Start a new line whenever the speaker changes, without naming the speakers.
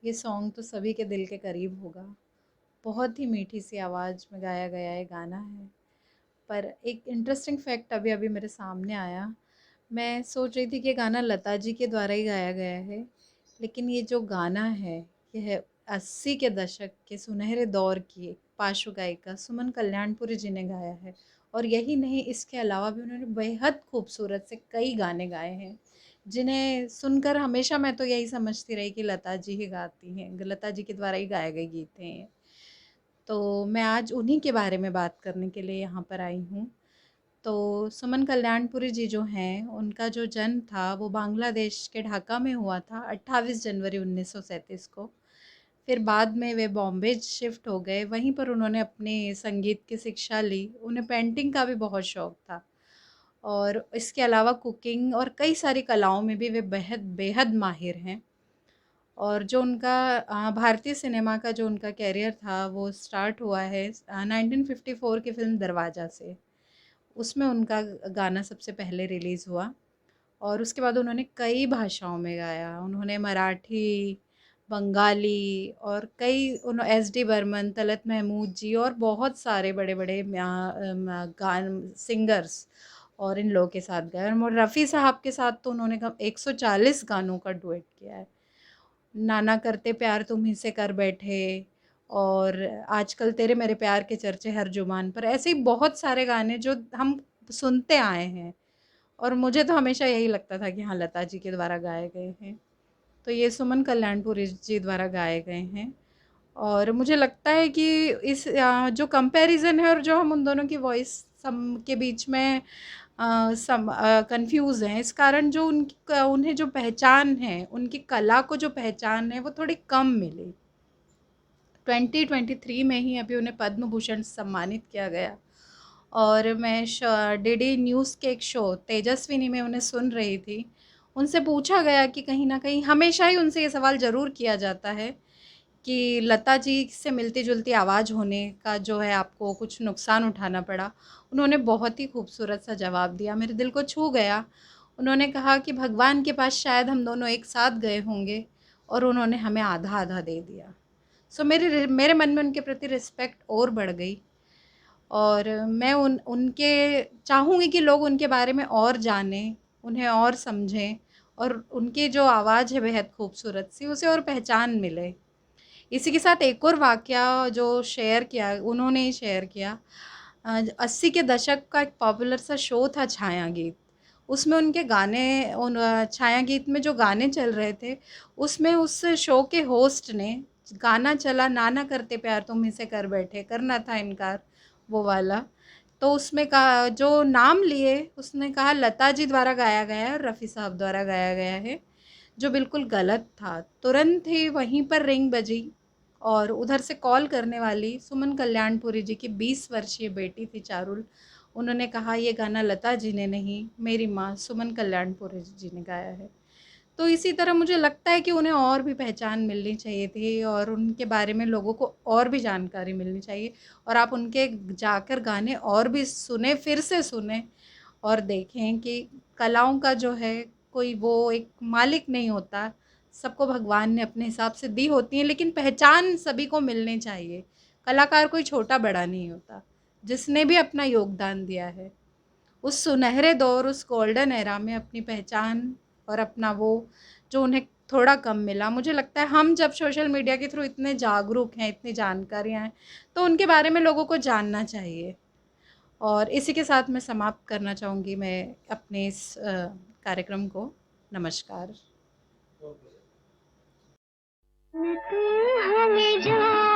ये सॉन्ग तो सभी के दिल के करीब होगा। बहुत ही मीठी सी आवाज़ में गाया गया ये गाना है। पर एक इंटरेस्टिंग फैक्ट अभी-अभी मेरे सामने आया। मैं सोच रही थी कि ये गाना लता जी के द्वारा ही गाया गया है, लेकिन ये जो गाना है, ये है 80 के दशक के सुनहरे दौर की एक पार्श्व गायिका सुमन कल्याणपुरी जी ने गाया है। और यही नहीं, इसके अलावा भी उन्होंने बेहद खूबसूरत से कई गाने गाए हैं, जिन्हें सुनकर हमेशा मैं तो यही समझती रही कि लता जी ही गाती हैं, लता जी के द्वारा ही गाए गए गीत हैं ये। तो मैं आज उन्हीं के बारे में बात करने के लिए यहाँ पर आई हूँ। तो सुमन कल्याणपुरी जी जो हैं, उनका जो जन्म था वो बांग्लादेश के ढाका में हुआ था 28 जनवरी 1937 को। फिर बाद में वे बॉम्बे शिफ्ट हो गए, वहीं पर उन्होंने अपनी संगीत की शिक्षा ली। उन्हें पेंटिंग का भी बहुत शौक था और इसके अलावा कुकिंग और कई सारी कलाओं में भी वे बेहद बेहद माहिर हैं। और जो उनका भारतीय सिनेमा का जो उनका करियर था वो स्टार्ट हुआ है 1954 की फ़िल्म दरवाज़ा से। उसमें उनका गाना सबसे पहले रिलीज़ हुआ और उसके बाद उन्होंने कई भाषाओं में गाया। उन्होंने मराठी, बंगाली और कई एस डी बर्मन, तलत महमूद जी और बहुत सारे बड़े-बड़े गान सिंगर्स और इन लोगों के साथ गाया। और रफ़ी साहब के साथ तो उन्होंने कम 140 गानों का डुएट किया है। नाना करते प्यार तुम्हीं से कर बैठे और आजकल तेरे मेरे प्यार के चर्चे हर जुबान पर, ऐसे ही बहुत सारे गाने जो हम सुनते आए हैं और मुझे तो हमेशा यही लगता था कि हाँ, लता जी के द्वारा गाए गए हैं। तो ये सुमन कल्याणपुरी जी द्वारा गाए गए हैं और मुझे लगता है कि इस जो कंपैरिज़न है और जो हम उन दोनों की वॉइस सम के बीच में कन्फ्यूज़ हैं, इस कारण जो उन्हें जो पहचान है, उनकी कला को जो पहचान है, वो थोड़ी कम मिली। 2023 में ही अभी उन्हें पद्म भूषण से सम्मानित किया गया और मैं डीडी न्यूज़ के एक शो तेजस्विनी में उन्हें सुन रही थी। उनसे पूछा गया कि कहीं न कहीं हमेशा ही उनसे ये सवाल ज़रूर किया जाता है कि लता जी से मिलती-जुलती आवाज़ होने का जो है आपको कुछ नुकसान उठाना पड़ा। उन्होंने बहुत ही खूबसूरत सा जवाब दिया, मेरे दिल को छू गया। उन्होंने कहा कि भगवान के पास शायद हम दोनों एक साथ गए होंगे और उन्होंने हमें आधा-आधा दे दिया। सो मेरे मन में उनके प्रति रिस्पेक्ट और बढ़ गई और मैं उनके चाहूँगी कि लोग उनके बारे में और जानें, उन्हें और समझें और उनकी जो आवाज़ है बेहद खूबसूरत सी, उसे और पहचान मिले। इसी के साथ एक और वाक़या जो शेयर किया उन्होंने ही शेयर किया। 80 के दशक का एक पॉपुलर सा शो था छाया गीत। उसमें उनके गाने छाया गीत में जो गाने चल रहे थे, उसमें उस शो के होस्ट ने गाना चला नाना करते प्यार तुम से कर बैठे, करना था इनकार, वो वाला। तो उसमें कहा जो नाम लिए उसने कहा लता जी द्वारा गाया गया है और रफ़ी साहब द्वारा गाया गया है, जो बिल्कुल गलत था। तुरंत ही वहीं पर रिंग बजी और उधर से कॉल करने वाली सुमन कल्याणपुरी जी की 20 वर्षीय बेटी थी चारुल। उन्होंने कहा ये गाना लता जी ने नहीं, मेरी माँ सुमन कल्याणपुरी जी ने गाया है। तो इसी तरह मुझे लगता है कि उन्हें और भी पहचान मिलनी चाहिए थी और उनके बारे में लोगों को और भी जानकारी मिलनी चाहिए और आप उनके जाकर गाने और भी सुने, फिर से सुने और देखें कि कलाओं का जो है कोई वो एक मालिक नहीं होता, सबको भगवान ने अपने हिसाब से दी होती हैं, लेकिन पहचान सभी को मिलनी चाहिए। कलाकार कोई छोटा-बड़ा नहीं होता, जिसने भी अपना योगदान दिया है, उस सुनहरे दौर, उस गोल्डन एरा में अपनी पहचान और अपना वो जो उन्हें थोड़ा कम मिला, मुझे लगता है हम जब सोशल मीडिया के थ्रू इतने जागरूक हैं, इतनी जानकारियाँ हैं, तो उनके बारे में लोगों को जानना चाहिए। और इसी के साथ मैं समाप्त करना चाहूँगी मैं अपने इस कार्यक्रम को। नमस्कार।
तू हमें जा